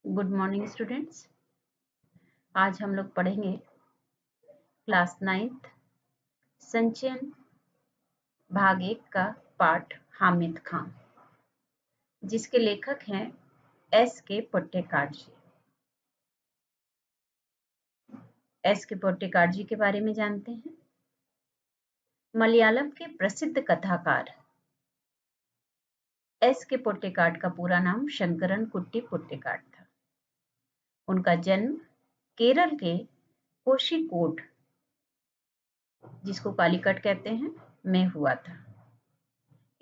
Good morning students. आज हम लोग पढ़ेंगे क्लास 9th संचयन भाग 1 का पाठ हामिद खां, जिसके लेखक हैं एस के पोट्टेकाड जी। एस के पोट्टेकाड जी के बारे में जानते हैं। मलयालम के प्रसिद्ध कथाकार एस के पोट्टेकाड का पूरा नाम शंकरन कुट्टी पोट्टेकाड था। उनका जन्म केरल के कोषिकोड, जिसको कालीकट कहते हैं, में हुआ था।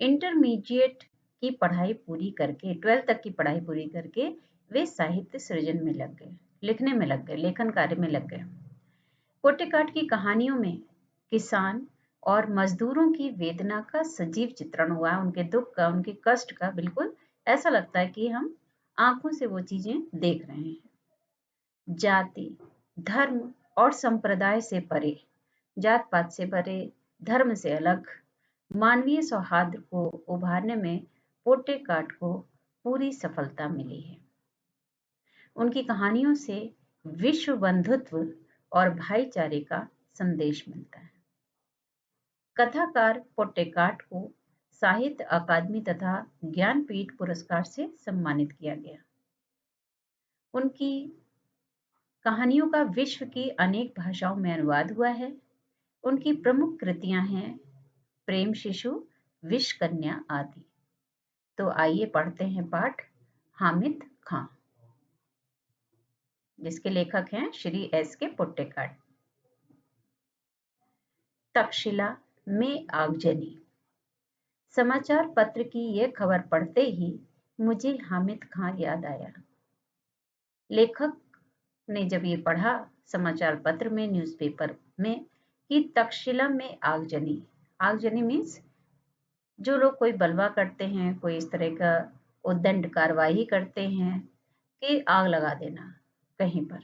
इंटरमीडिएट की पढ़ाई पूरी करके 12th तक की पढ़ाई पूरी करके वे साहित्य सृजन में लग गए, लिखने में लग गए, लेखन कार्य में लग गए। पोट्टेकाड की कहानियों में किसान और मजदूरों की वेदना का सजीव चित्रण हुआ है, उनके दुख का, उनके कष्ट का। बिल्कुल ऐसा लगता है कि हम आंखों से वो चीजें देख रहे हैं। जाति, धर्म और संप्रदाय से परे, जात पात से परे, धर्म से अलग मानवीय सौहार्द को उभारने में पोट्टेकाड को पूरी सफलता मिली है। उनकी कहानियों से विश्व बंधुत्व और भाईचारे का संदेश मिलता है। कथाकार पोट्टेकाड को साहित्य अकादमी तथा ज्ञानपीठ पुरस्कार से सम्मानित किया गया। उनकी कहानियों का विश्व की अनेक भाषाओं में अनुवाद हुआ है। उनकी प्रमुख कृतियां हैं प्रेम शिशु, विष कन्या आदि। तो आइए पढ़ते हैं पाठ हामिद खां, जिसके लेखक हैं श्री एस के पोट्टेकाड। तक्षशिला में आगजनी। समाचार पत्र की यह खबर पढ़ते ही मुझे हामिद खां याद आया। लेखक ने जब ये पढ़ा समाचार पत्र में, न्यूज़पेपर में, कि तक्षशिला में आगजनी। आगजनी मीन्स जो लोग कोई बलवा करते हैं, कोई इस तरह का उद्दंड कार्रवाई करते हैं कि आग लगा देना कहीं पर।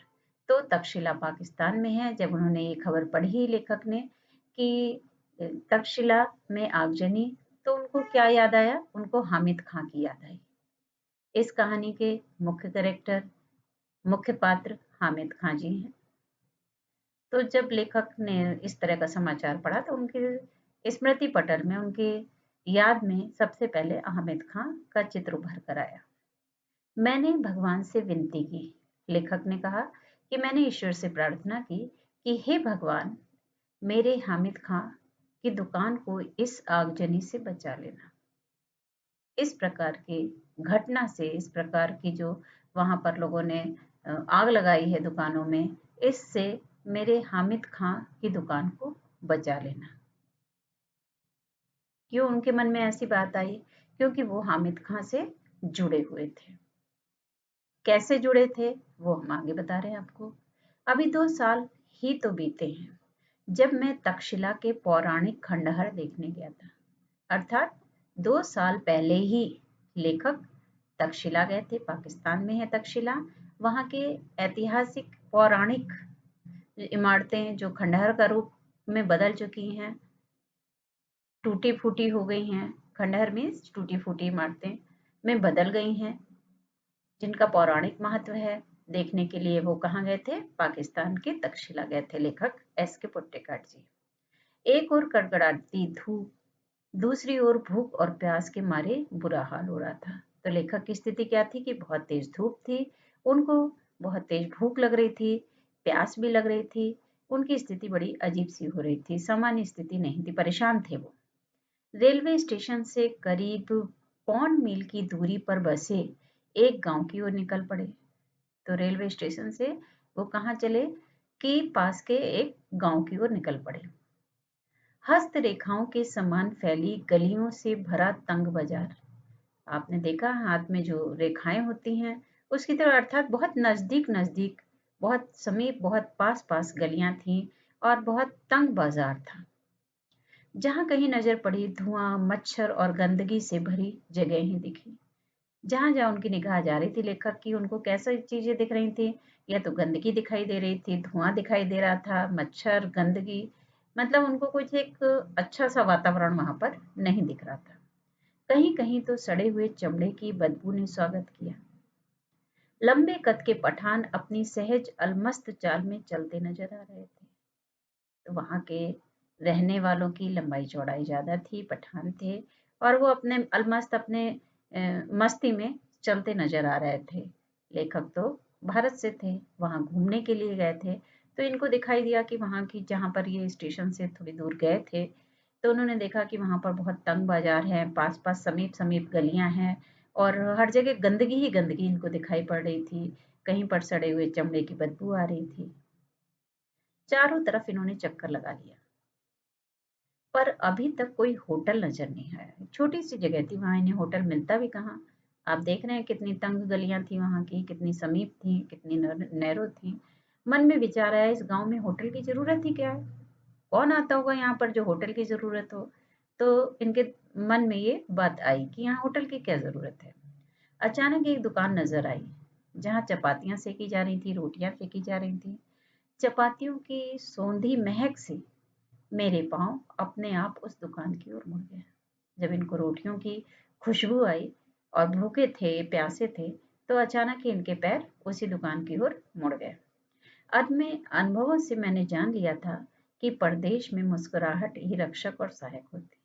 तो तक्षशिला पाकिस्तान में है। जब उन्होंने ये खबर पढ़ी लेखक ने कि तक्षशिला में आगजनी, तो उनको क्या याद आया? उनको हामिद खां की याद आई। इस कहानी के मुख्य कैरेक्टर, मुख्य पात्र हामिद खां जी हैं। तो जब लेखक ने इस तरह का समाचार पढ़ा तो उनके स्मृति पटल में, उनके याद में सबसे पहले हामिद खां का चित्र उभर कर आया। मैंने भगवान से विनती की, लेखक ने कहा कि मैंने ईश्वर से प्रार्थना की कि हे भगवान, मेरे हामिद खां की दुकान को इस आगजनी से बचा लेना। इस प्रकार की घटना से, इस प्रकार की जो वहां पर लोगों ने आग लगाई है दुकानों में, इससे मेरे हामिद खां की दुकान को बचा लेना। क्यों उनके मन में ऐसी बात आई? क्योंकि वो हामिद खां से जुड़े हुए थे। कैसे जुड़े थे वो हम आगे बता रहे हैं आपको। अभी 2 साल ही तो बीते हैं जब मैं तक्षशिला के पौराणिक खंडहर देखने गया था। अर्थात 2 साल पहले ही लेखक तक्षशिला गए थे। पाकिस्तान में है तक्षशिला। वहां के ऐतिहासिक पौराणिक इमारतें जो खंडहर का रूप में बदल चुकी हैं, टूटी फूटी हो गई हैं। खंडहर मीन्स टूटी फूटी इमारतें में बदल गई हैं, जिनका पौराणिक महत्व है। देखने के लिए वो कहाँ गए थे? पाकिस्तान के तक्षशिला गए थे लेखक एस के पोट्टेकाड जी। एक और कड़कड़ाती धूप, दूसरी ओर भूख और प्यास के मारे बुरा हाल हो रहा था। तो लेखक की स्थिति क्या थी कि बहुत तेज धूप थी, उनको बहुत तेज भूख लग रही थी, प्यास भी लग रही थी। उनकी स्थिति बड़ी अजीब सी हो रही थी, सामान्य स्थिति नहीं थी, परेशान थे वो। रेलवे स्टेशन से करीब 1.25 मील की दूरी पर बसे एक गांव की ओर निकल पड़े। तो रेलवे स्टेशन से वो कहाँ चले कि पास के एक गांव की ओर निकल पड़े। हस्त रेखाओं के समान फैली गलियों से भरा तंग बाजार। आपने देखा हाथ में जो रेखाएं होती हैं उसकी तरह, अर्थात बहुत नजदीक नजदीक, बहुत समीप, बहुत पास पास गलियां थीं और बहुत तंग बाजार था। जहां कहीं नजर पड़ी धुआं, मच्छर और गंदगी से भरी जगह ही दिखी। जहां जहां उनकी निगाह जा रही थी लेखक की, उनको कैसी चीजें दिख रही थी? या तो गंदगी दिखाई दे रही थी, धुआं दिखाई दे रहा था, मच्छर, गंदगी, मतलब उनको कुछ एक अच्छा सा वातावरण वहां पर नहीं दिख रहा था। कहीं कहीं तो सड़े हुए चमड़े की बदबू ने स्वागत किया। लंबे कद के पठान अपनी सहज अलमस्त चाल में चलते नजर आ रहे थे। तो वहां के रहने वालों की लंबाई चौड़ाई ज्यादा थी, पठान थे, और वो अपने अलमस्त अपने मस्ती में चलते नजर आ रहे थे। लेखक तो भारत से थे, वहां घूमने के लिए गए थे। तो इनको दिखाई दिया कि वहां की, जहां पर ये स्टेशन से थोड़ी दूर गए थे, तो उन्होंने देखा कि वहां पर बहुत तंग बाजार है, पास पास समीप समीप गलियां हैं, और हर जगह गंदगी ही गंदगी इनको दिखाई पड़ रही थी। कहीं पर सड़े हुए चमड़े की बदबू आ रही थी। चारों तरफ इन्होंने चक्कर लगा लिया, पर अभी तक कोई होटल नजर नहीं आया। छोटी सी जगह थी, वहां इन्हें होटल मिलता भी कहाँ। आप देख रहे हैं कितनी तंग गलियां थी वहां की, कितनी समीप थी, कितनी नैरो थी। मन में विचार आया, इस गांव में होटल की जरूरत ही क्या है? कौन आता होगा यहाँ पर जो होटल की जरूरत हो? तो इनके मन में ये बात आई कि यहाँ होटल की क्या जरूरत है। अचानक एक दुकान नजर आई, जहाँ चपातियां सेकी जा रही थी, रोटियां सेकी जा रही थी। चपातियों की सौंधी महक से मेरे पांव अपने आप उस दुकान की ओर मुड़ गए। जब इनको रोटियों की खुशबू आई और भूखे थे, प्यासे थे, तो अचानक ही इनके पैर उसी दुकान की ओर मुड़ गए। अब में अनुभवों से मैंने जान लिया था कि परदेश में मुस्कुराहट ही रक्षक और सहायक होती है।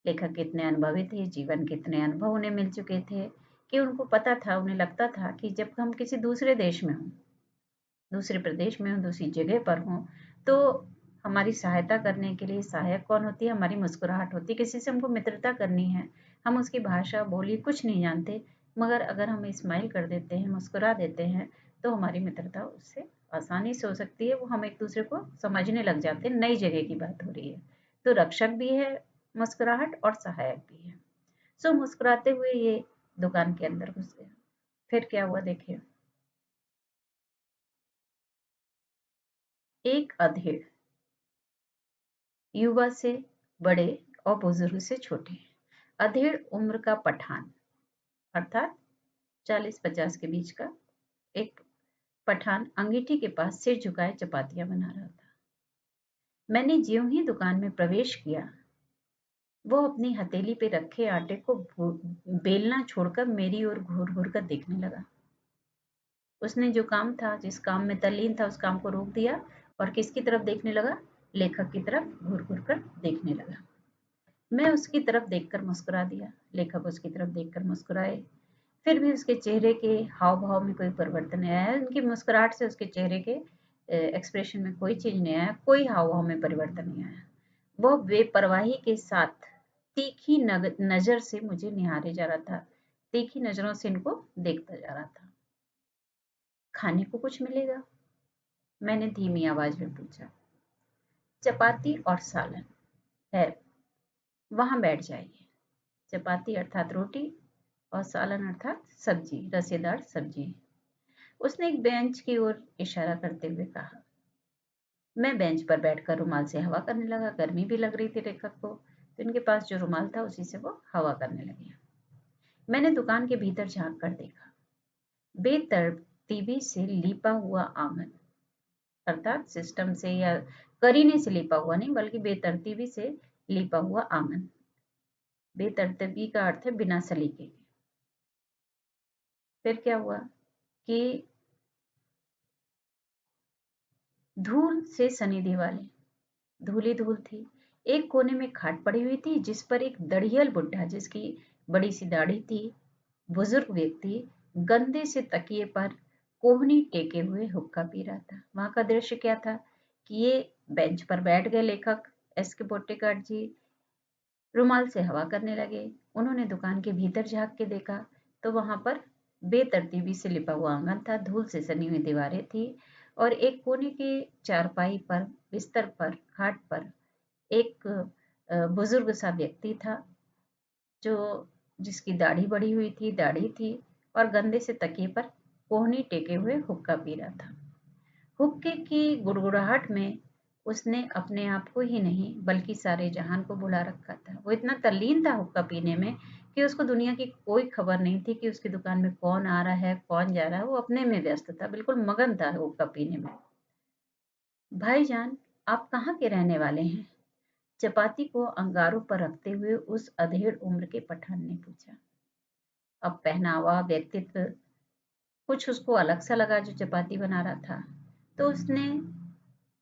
लेखक कितने अनुभवी थे, जीवन कितने अनुभव उन्हें मिल चुके थे कि उनको पता था, उन्हें लगता था कि जब हम किसी दूसरे देश में हों, दूसरे प्रदेश में हो, दूसरी जगह पर हो, तो हमारी सहायता करने के लिए सहायक कौन होती है? हमारी मुस्कुराहट होती है। किसी से हमको मित्रता करनी है, हम उसकी भाषा बोली कुछ नहीं जानते, मगर अगर हम स्माइल कर देते हैं, मुस्कुरा देते हैं, तो हमारी मित्रता उससे आसानी से हो सकती है। वो हम एक दूसरे को समझने लग जाते हैं। नई जगह की बात हो रही है, तो रक्षक भी है मुस्कुराहट और सहायक भी है। सो मुस्कुराते हुए ये दुकान के अंदर घुस गया। फिर क्या हुआ देखिए। एक अधेड़, युवा से बड़े और बुजुर्ग से छोटे, अधेड़ उम्र का पठान, अर्थात 40-50 के बीच का एक पठान अंगीठी के पास सिर झुकाए चपातियां बना रहा था। मैंने ज्यों ही दुकान में प्रवेश किया, वो अपनी हथेली पे रखे आटे को बेलना छोड़कर मेरी ओर घूर घूर कर देखने लगा। उसने जो काम था, जिस काम में तल्लीन था, उस काम को रोक दिया और किसकी तरफ देखने लगा? लेखक की तरफ घूर घूर कर देखने लगा। मैं उसकी तरफ देखकर मुस्कुरा दिया, लेखक उसकी तरफ देखकर मुस्कुराए। फिर भी उसके चेहरे के हाव भाव में कोई परिवर्तन नहीं आया। उनकी मुस्कुराहट से उसके चेहरे के एक्सप्रेशन में कोई चीज नहीं आया, कोई हाव भाव में परिवर्तन नहीं आया। वह बेपरवाही के साथ तीखी नजर से मुझे निहारे जा रहा था, तीखी नजरों से इनको देखता जा रहा था। खाने को कुछ मिलेगा? मैंने धीमी आवाज में पूछा। चपाती और सालन है, वहां बैठ जाइए। चपाती अर्थात रोटी, और सालन अर्थात सब्जी, रसेदार सब्जी। उसने एक बेंच की ओर इशारा करते हुए कहा। मैं बेंच पर बैठकर रुमाल से हवा करने लगा। गर्मी भी लग रही थी लेखक को, तो इनके पास जो रुमाल था उसी से वो हवा करने लगे। मैंने दुकान के भीतर झांक कर देखा। बेतरतीबी से लीपा हुआ आंगन, अर्थात सिस्टम से या करीने से लीपा हुआ नहीं, बल्कि बेतरतीबी से लीपा हुआ आंगन। बेतरतीबी का अर्थ है बिना सलीके के। फिर क्या हुआ कि धूल से सनी दीवारें, धूल ही धूल थी। एक कोने में खाट पड़ी हुई थी, जिस पर एक दड़ियल बुड्ढा, जिसकी बड़ी सी दाढ़ी थी, बुजुर्ग व्यक्ति, गंदे से तकिए पर कोहनी टेके हुए हुक्का पी रहा था। वहां का दृश्य क्या था कि ये बेंच पर बैठ गए लेखक एस के पोट्टेकाट जी, रुमाल से हवा करने लगे। उन्होंने दुकान के भीतर झांक के देखा, तो वहां पर बेतरतीबी से लिपा हुआ आंगन था, धूल से सनी हुई दीवारें थी, और एक कोने के चारपाई पर, बिस्तर पर, खाट पर एक बुजुर्ग सा व्यक्ति था, जो जिसकी दाढ़ी बढ़ी हुई थी, दाढ़ी थी, और गंदे से तकिए पर कोहनी टेके हुए हुक्का पी रहा था। हुक्के की गुड़गुड़ाहट में उसने अपने आप को ही नहीं बल्कि सारे जहान को भुला रखा था। वो इतना तल्लीन था हुक्का पीने में कि उसको दुनिया की कोई खबर नहीं थी कि उसकी दुकान में कौन आ रहा है, कौन जा रहा है। वो अपने में व्यस्त था, बिल्कुल मगन था हुक्का पीने में। भाईजान, आप कहाँ के रहने वाले हैं? चपाती को अंगारों पर रखते हुए उस अधेड़ उम्र के पठान ने पूछा। अब पहनावा, व्यक्तित्व कुछ उसको अलग सा लगा जो चपाती बना रहा था। तो उसने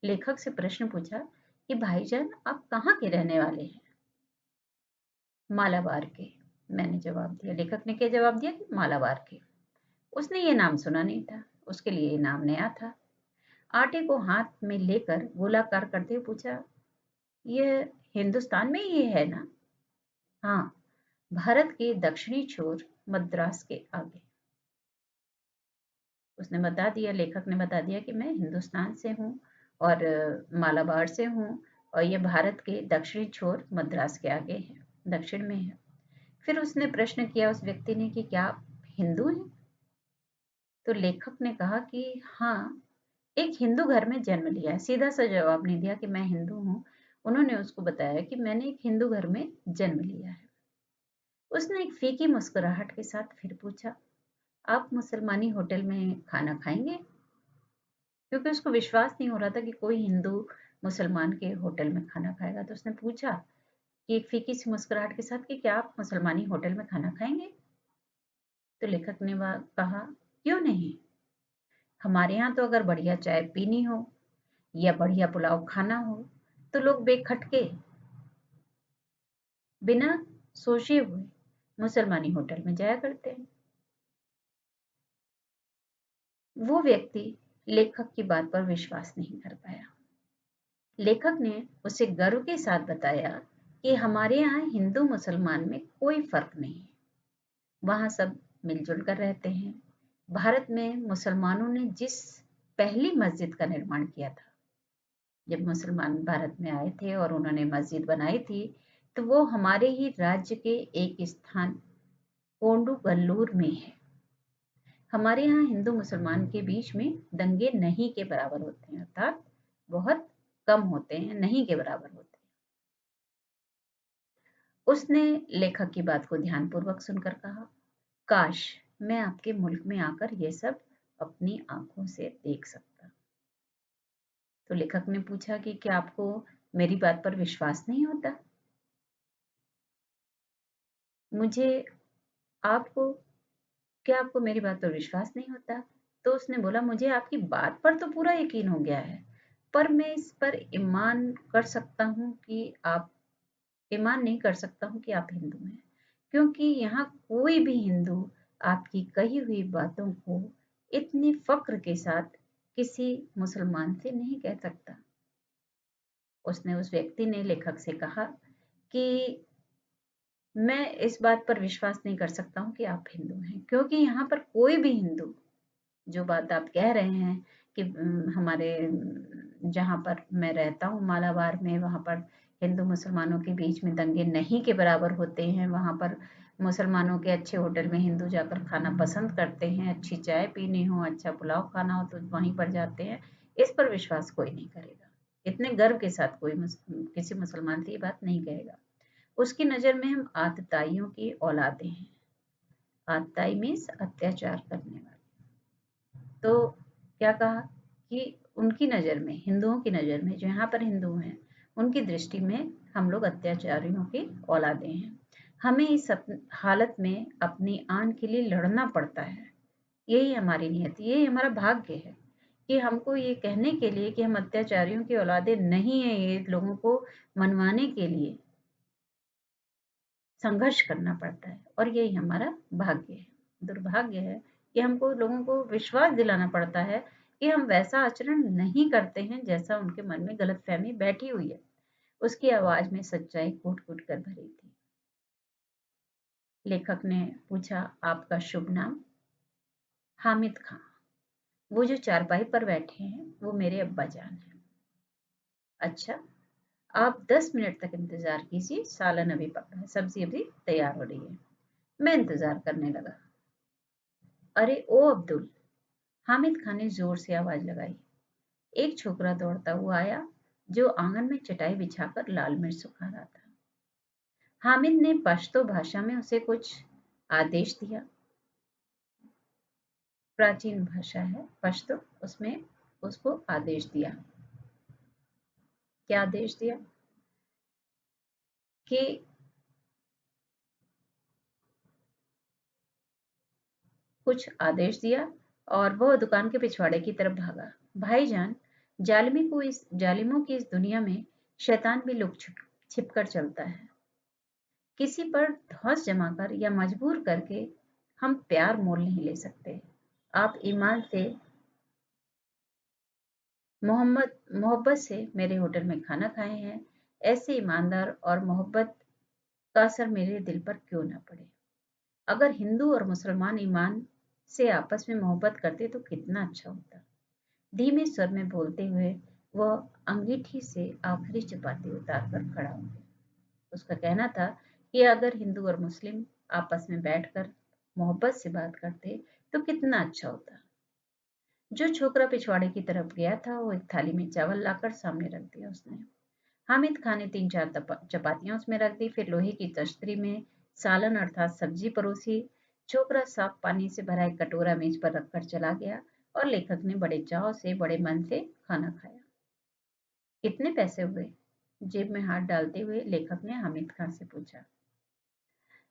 लेखक से प्रश्न पूछा कि भाईजान आप कहाँ के रहने वाले हैं? मालाबार के, मैंने जवाब दिया। लेखक ने क्या जवाब दिया कि मालाबार के। उसने ये नाम सुना नहीं था, उसके लिए ये नाम नया था। आटे को हाथ में लेकर गोलाकार करते हुए पूछा, यह हिंदुस्तान में ही है ना? हाँ, भारत के दक्षिणी छोर मद्रास के आगे। उसने बता दिया, लेखक ने बता दिया कि मैं हिंदुस्तान से हूँ और मालाबार से हूँ और ये भारत के दक्षिणी छोर मद्रास के आगे है, दक्षिण में है। फिर उसने प्रश्न किया उस व्यक्ति ने कि क्या आप हिंदू हैं? तो लेखक ने कहा कि हाँ, एक हिंदू घर में जन्म लिया है। सीधा सा जवाब नहीं दिया कि मैं हिंदू हूँ। उन्होंने उसको बताया कि मैंने एक हिंदू घर में जन्म लिया है। उसने एक फीकी मुस्कुराहट के साथ फिर पूछा, आप मुसलमानी होटल में खाना खाएंगे? क्योंकि उसको विश्वास नहीं हो रहा था कि कोई हिंदू मुसलमान के होटल में खाना खाएगा। तो उसने पूछा कि एक फीकी सी मुस्कुराहट के साथ कि क्या आप मुसलमानी होटल में खाना खाएंगे? तो लेखक ने कहा, क्यों नहीं? हमारे यहाँ तो अगर बढ़िया चाय पीनी हो या बढ़िया पुलाव खाना हो तो लोग बेखटके बिना सोचे हुए मुसलमानी होटल में जाया करते हैं। वो व्यक्ति लेखक की बात पर विश्वास नहीं कर पाया। लेखक ने उसे गर्व के साथ बताया कि हमारे यहाँ हिंदू मुसलमान में कोई फर्क नहीं है, वहाँ सब मिलजुल कर रहते हैं। भारत में मुसलमानों ने जिस पहली मस्जिद का निर्माण किया था, जब मुसलमान भारत में आए थे और उन्होंने मस्जिद बनाई थी, तो वो हमारे ही राज्य के एक स्थान कोंडूगल्लूर में है। हमारे यहाँ हिंदू मुसलमान के बीच में दंगे नहीं के बराबर होते हैं, अर्थात बहुत कम होते हैं, नहीं के बराबर होते हैं। उसने लेखक की बात को ध्यानपूर्वक सुनकर कहा, काश मैं आपके मुल्क में आकर ये सब अपनी आंखों से देख सकता। तो लेखक ने पूछा कि क्या आपको मेरी बात पर विश्वास नहीं होता? मुझे आपको क्या आपको मेरी बात पर विश्वास नहीं होता? तो उसने बोला, मुझे आपकी बात पर तो पूरा यकीन हो गया है, पर मैं इस पर ईमान नहीं कर सकता हूँ कि आप हिंदू हैं, क्योंकि यहाँ कोई भी हिंदू आपकी कही हुई बातों को इतने फक्र के साथ किसी मुसलमान से नहीं कह सकता। उसने उस व्यक्ति ने लेखक से कहा कि मैं इस बात पर विश्वास नहीं कर सकता हूँ कि आप हिंदू हैं, क्योंकि यहाँ पर कोई भी हिंदू जो बात आप कह रहे हैं कि हमारे जहाँ पर मैं रहता हूँ मालाबार में, वहाँ पर हिंदू मुसलमानों के बीच में दंगे नहीं के बराबर होते हैं। वहाँ पर मुसलमानों के अच्छे होटल में हिंदू जाकर खाना पसंद करते हैं, अच्छी चाय पीनी हो, अच्छा पुलाव खाना हो तो वहीं पर जाते हैं। इस पर विश्वास कोई नहीं करेगा। इतने गर्व के साथ कोई किसी मुसलमान से ये बात नहीं कहेगा। उसकी नज़र में हम आतताइयों की औलादे हैं। आतताई मीन्स अत्याचार करने वाले। तो क्या कहा कि उनकी नज़र में, हिंदुओं की नज़र में, जो यहाँ पर हिंदू हैं, उनकी दृष्टि में हम लोग अत्याचारियों की औलादे हैं। हमें इस हालत में अपनी आन के लिए लड़ना पड़ता है। यही हमारी नियति, यही हमारा भाग्य है कि हमको ये कहने के लिए कि हम अत्याचारियों की औलादे नहीं हैं, ये लोगों को मनवाने के लिए संघर्ष करना पड़ता है और यही हमारा भाग्य है। दुर्भाग्य है कि हमको लोगों को विश्वास दिलाना पड़ता है कि हम वैसा आचरण नहीं करते हैं जैसा उनके मन में गलतफहमी बैठी हुई है। उसकी आवाज में सच्चाई कूट-कूट कर भरी थी। लेखक ने पूछा, आपका शुभ नाम? हामिद खां। वो जो चारपाई पर बैठे हैं वो मेरे अब्बा जान हैं। अच्छा, आप 10 मिनट तक इंतजार कीजिए, सालन अभी पका है, सब्जी अभी तैयार हो रही है। मैं इंतजार करने लगा। अरे ओ अब्दुल, हामिद खान ने जोर से आवाज लगाई। एक छोकरा दौड़ता हुआ आया जो आंगन में चटाई बिछाकर लाल मिर्च सुखा रहा था। हामिद ने पश्तो भाषा में उसे कुछ आदेश दिया। प्राचीन भाषा है पश्तो, उसमें उसको आदेश दिया। क्या आदेश दिया? कि कुछ आदेश दिया और वह दुकान के पिछवाड़े की तरफ भागा। भाईजान, जालिमों की इस दुनिया में शैतान भी लुक छिप कर चलता है। किसी पर धौंस जमाकर या मजबूर करके हम प्यार मोल नहीं ले सकते। आप ईमान से मोहब्बत से मेरे होटल में खाना खाए हैं। ऐसे ईमानदार और मोहब्बत का असर मेरे दिल पर क्यों ना पड़े। अगर हिंदू और मुसलमान ईमान से आपस में मोहब्बत करते तो कितना अच्छा होता। धीमे स्वर में बोलते हुए वह अंगीठी से आखिरी चपाती उतार कर खड़ा हो गया। उसका कहना था कि अगर हिंदू और मुस्लिम आपस में बैठकर मोहब्बत से बात करते तो कितना अच्छा होता। जो छोकरा पिछवाड़े की तरफ गया था वो एक थाली में चावल लाकर सामने रख दिया उसने। हामिद खान ने 3-4 चपातियां उसमें रख दी, फिर लोहे की तश्तरी में सालन अर्थात सब्जी परोसी। छोकरा साफ पानी से भरा एक कटोरा मेज पर रखकर चला गया और लेखक ने बड़े चाव से बड़े मन से खाना खाया। कितने पैसे हुए? जेब में हाथ डालते हुए लेखक ने हामिद खान से पूछा।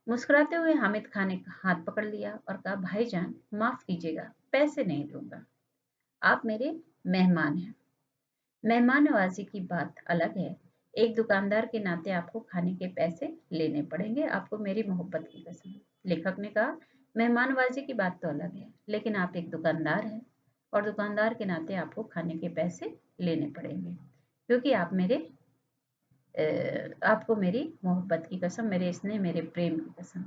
मुस्कुराते हुए हामिद खान ने हाथ पकड़ लिया और कहा, भाईजान माफ कीजिएगा, पैसे नहीं दूंगा। आप मेरे मेहमान हैं। मेहमान नवाजी की बात अलग है। एक दुकानदार के नाते आपको खाने के पैसे लेने पड़ेंगे, आपको मेरी मोहब्बत की कसम। लेखक ने कहा, मेहमान नवाजी की बात तो अलग है, लेकिन आप एक दुकानदार हैं और दुकानदार के नाते आपको खाने के पैसे लेने पड़ेंगे, क्योंकि आपको मेरी मोहब्बत की कसम, मेरे स्नेह, मेरे प्रेम की कसम।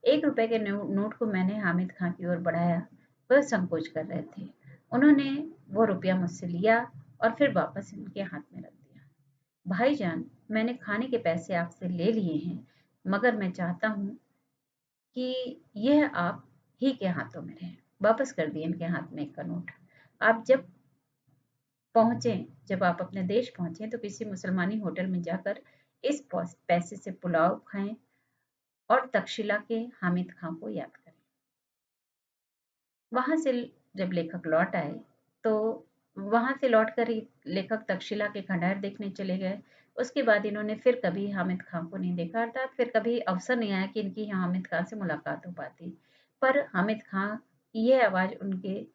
1 रुपए के नोट को मैंने हामिद खां की ओर बढ़ाया। वह संकोच कर रहे थे। उन्होंने वो रुपया मुझसे लिया और फिर वापस इनके हाथ में रख दिया। भाईजान, मैंने खाने के पैसे आपसे ले लिए हैं, मगर मैं चाहता हूँ कि यह आप ही के हाथों में रहे। वापस कर दिए इनके हाथ में 1 का नोट। आप पहुंचे जब आप अपने देश पहुंचे तो किसी मुसलमानी होटल में जाकर इस पैसे से पुलाव खाएं और तक्षशिला के हामिद खां को याद करें। वहां से जब लेखक लौट आए तो वहां से लौटकर लेखक तक्षशिला के खंडहर देखने चले गए। उसके बाद इन्होंने फिर कभी हामिद खां को नहीं देखा, अर्थात फिर कभी अवसर नहीं आया कि इनकी हामिद खां से मुलाकात हो पाती। पर हामिद खां की यह आवाज उनके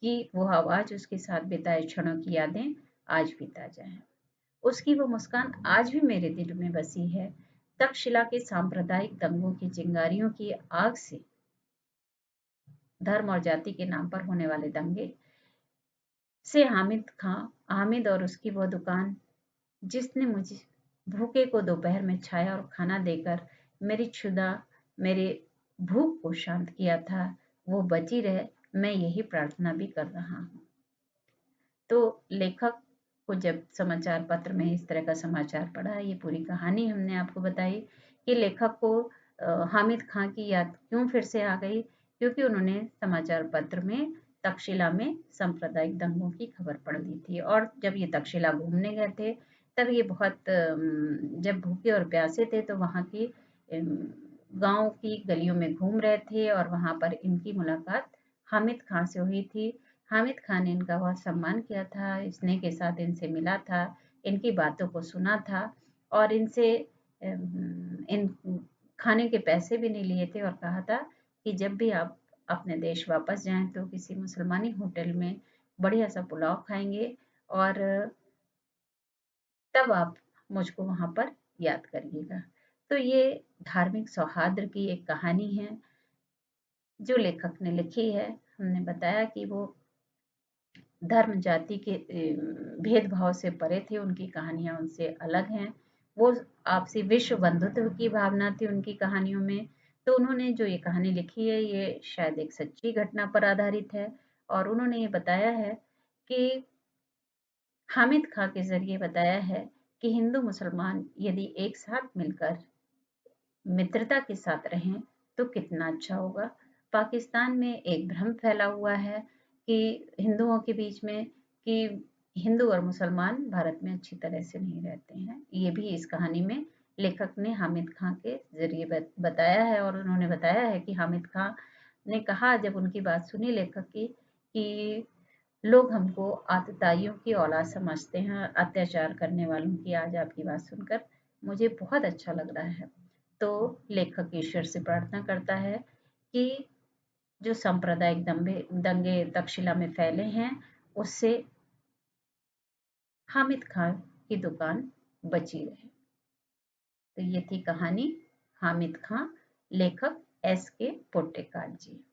कि वो आवाज, उसके साथ बिताए क्षणों की यादें आज भी ताजा हैं। उसकी वो मुस्कान आज भी मेरे दिल में बसी है। तक्षशिला के सांप्रदायिक दंगों की चिंगारियों की आग से, धर्म और जाति के नाम पर होने वाले दंगे से हामिद और उसकी वो दुकान जिसने मुझे भूखे को दोपहर में छाया और खाना देकर मेरे भूख को शांत किया था, वो बची रहे। मैं यही प्रार्थना भी कर रहा हूँ। तो लेखक को जब समाचार पत्र में इस तरह का समाचार पढ़ा, ये पूरी कहानी हमने आपको बताई कि लेखक को हामिद खां की याद क्यों फिर से आ गई, क्योंकि उन्होंने समाचार पत्र में तक्षशिला में सांप्रदायिक दंगों की खबर पढ़ ली थी और जब ये तक्षशिला घूमने गए थे तब ये बहुत जब भूखे और प्यासे थे तो वहाँ की गांव की गलियों में घूम रहे थे और वहाँ पर इनकी मुलाकात हामिद खां से हुई थी। हामिद खान ने इनका बहुत सम्मान किया था, स्नेह के साथ इनसे मिला था, इनकी बातों को सुना था और इनसे इन खाने के पैसे भी नहीं लिए थे और कहा था कि जब भी आप अपने देश वापस जाएं तो किसी मुसलमानी होटल में बढ़िया सा पुलाव खाएंगे और तब आप मुझको वहां पर याद करिएगा। तो ये धार्मिक सौहार्द की एक कहानी है जो लेखक ने लिखी है। हमने बताया कि वो धर्म जाति के भेदभाव से परे थे, उनकी कहानियां उनसे अलग हैं। वो आपसी विश्व बंधुत्व की भावना थी उनकी कहानियों में। तो उन्होंने जो ये कहानी लिखी है ये शायद एक सच्ची घटना पर आधारित है और उन्होंने ये बताया है कि हामिद खां के जरिए बताया है कि हिंदू मुसलमान यदि एक साथ मिलकर मित्रता के साथ रहें तो कितना अच्छा होगा। पाकिस्तान में एक भ्रम फैला हुआ है कि हिंदुओं के बीच में कि हिंदू और मुसलमान भारत में अच्छी तरह से नहीं रहते हैं। ये भी इस कहानी में लेखक ने हामिद खां के जरिए बताया है और उन्होंने बताया है कि हामिद खां ने कहा जब उनकी बात सुनी लेखक की कि लोग हमको आतताइयों की औलाद समझते हैं, अत्याचार करने वालों की। आज आपकी बात सुनकर मुझे बहुत अच्छा लग रहा है। तो लेखक ईश्वर से प्रार्थना करता है कि जो सांप्रदायिक दंगे तक्षशिला में फैले हैं, उससे हामिद खान की दुकान बची रहे। तो ये थी कहानी हामिद खां, लेखक S.K. पोटेकाट जी।